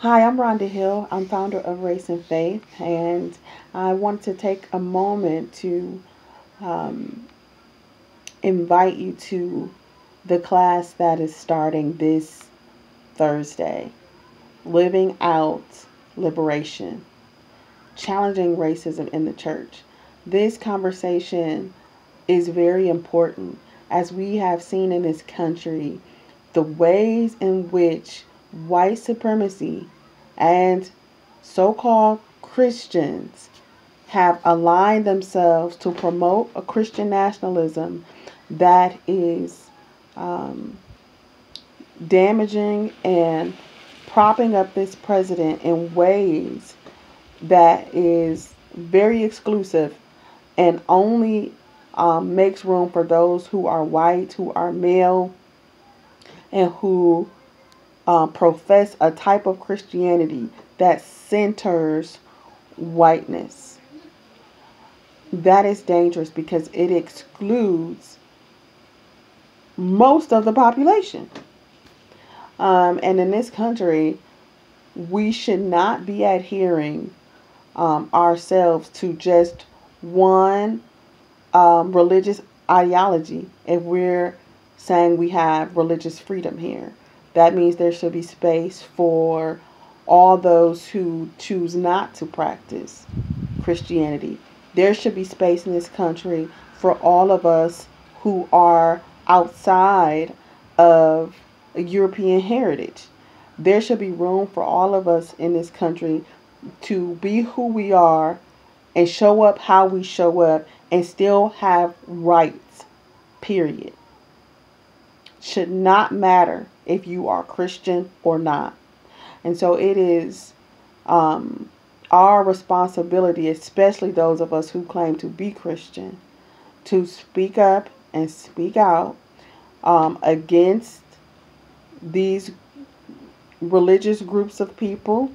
Hi, I'm Rhonda Hill. I'm founder of Race and Faith, and I want to take a moment to um, invite you to the class that is starting this Thursday, Living Out Liberation, Challenging Racism in the Church. This conversation is very important as we have seen in this country the ways in which white supremacy and so called Christians have aligned themselves to promote a Christian nationalism that is um, damaging and propping up this president in ways that is very exclusive and only makes room for those who are white, who are male, and who profess a type of Christianity that centers whiteness. That is dangerous because it excludes most of the population. And in this country, we should not be adhering ourselves to just one religious ideology if we're saying we have religious freedom here. That means there should be space for all those who choose not to practice Christianity. There should be space in this country for all of us who are outside of a European heritage. There should be room for all of us in this country to be who we are and show up how we show up and still have rights, period. Should not matter if you are Christian or not. And so it is our responsibility, especially those of us who claim to be Christian, to speak up and speak out against these religious groups of people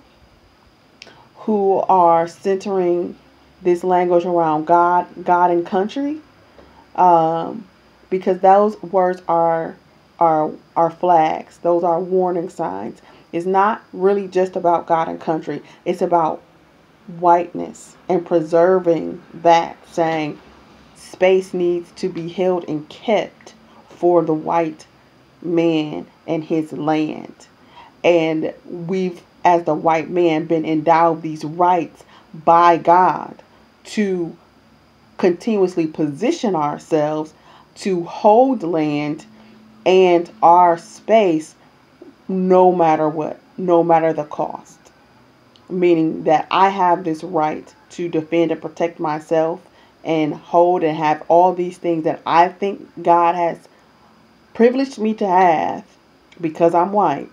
who are centering this language around God and country, um, because those words are flags. Those are warning signs. It's not really just about God and country. It's about whiteness and preserving that, saying space needs to be held and kept for the white man and his land. And we've, as the white man, been endowed these rights by God to continuously position ourselves to hold land and our space no matter what, no matter the cost. Meaning that I have this right to defend and protect myself and hold and have all these things that I think God has privileged me to have because I'm white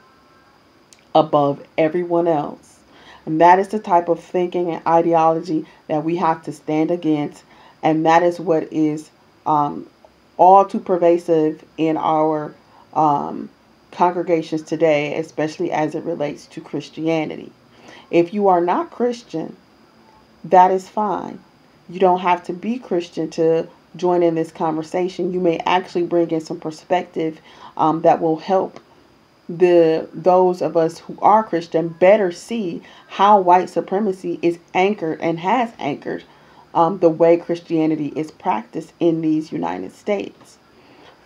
above everyone else. And that is the type of thinking and ideology that we have to stand against. And that is what is all too pervasive in our congregations today, especially as it relates to Christianity. If you are not Christian, that is fine. You don't have to be Christian to join in this conversation. You may actually bring in some perspective that will help those of us who are Christian better see how white supremacy is anchored and has anchored the way Christianity is practiced in these United States.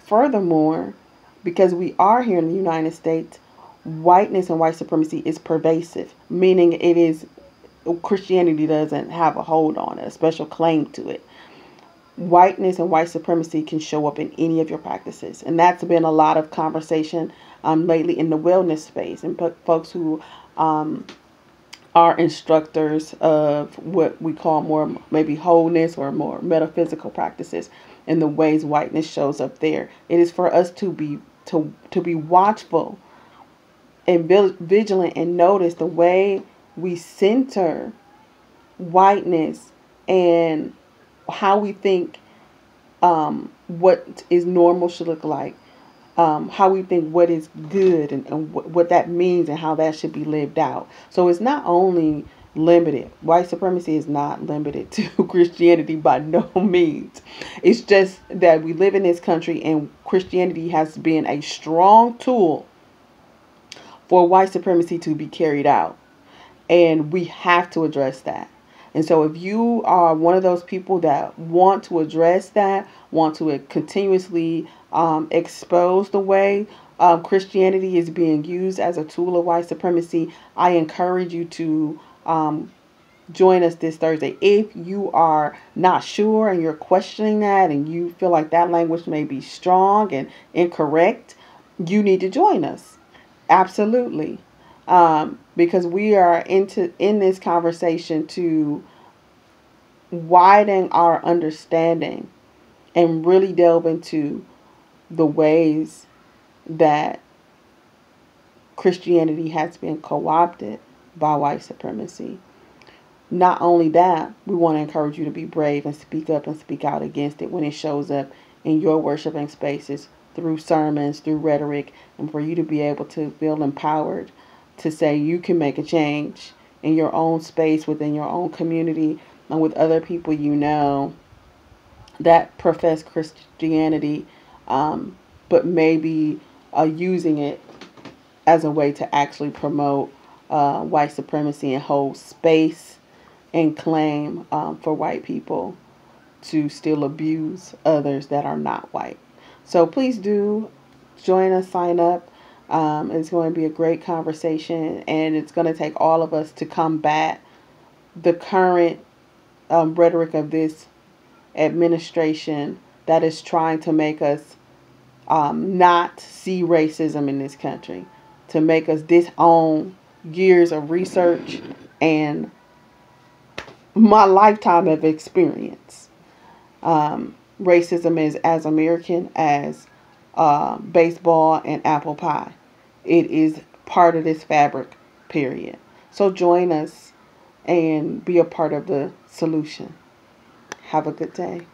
Furthermore, because we are here in the United States, whiteness and white supremacy is pervasive, meaning it is Christianity doesn't have a hold on it, a special claim to it. Whiteness and white supremacy can show up in any of your practices. And that's been a lot of conversation lately in the wellness space and folks who are instructors of what we call more maybe wholeness or more metaphysical practices and the ways whiteness shows up there. It is for us to be watchful and vigilant and notice the way we center whiteness and how we think what is normal should look like, how we think what is good and what that means and how that should be lived out. So it's not only limited. White supremacy is not limited to Christianity by no means. It's just that we live in this country and Christianity has been a strong tool for white supremacy to be carried out. And we have to address that. And so if you are one of those people that want to address that, want to continuously expose the way Christianity is being used as a tool of white supremacy, I encourage you to join us this Thursday. If you are not sure and you're questioning that and you feel like that language may be strong and incorrect, you need to join us. Absolutely. Because we are in this conversation to widen our understanding and really delve into the ways that Christianity has been co-opted by white supremacy. Not only that, we want to encourage you to be brave and speak up and speak out against it when it shows up in your worshiping spaces, through sermons, through rhetoric, and for you to be able to feel empowered to say you can make a change in your own space, within your own community, and with other people you know that profess Christianity, but maybe using it as a way to actually promote white supremacy and hold space and claim for white people to still abuse others that are not white. So please do join us, sign up. It's going to be a great conversation, and it's going to take all of us to combat the current rhetoric of this administration that is trying to make us not see racism in this country, to make us disown years of research and my lifetime of experience. Racism is as American as baseball and apple pie. It is part of this fabric, period. So join us and be a part of the solution. Have a good day.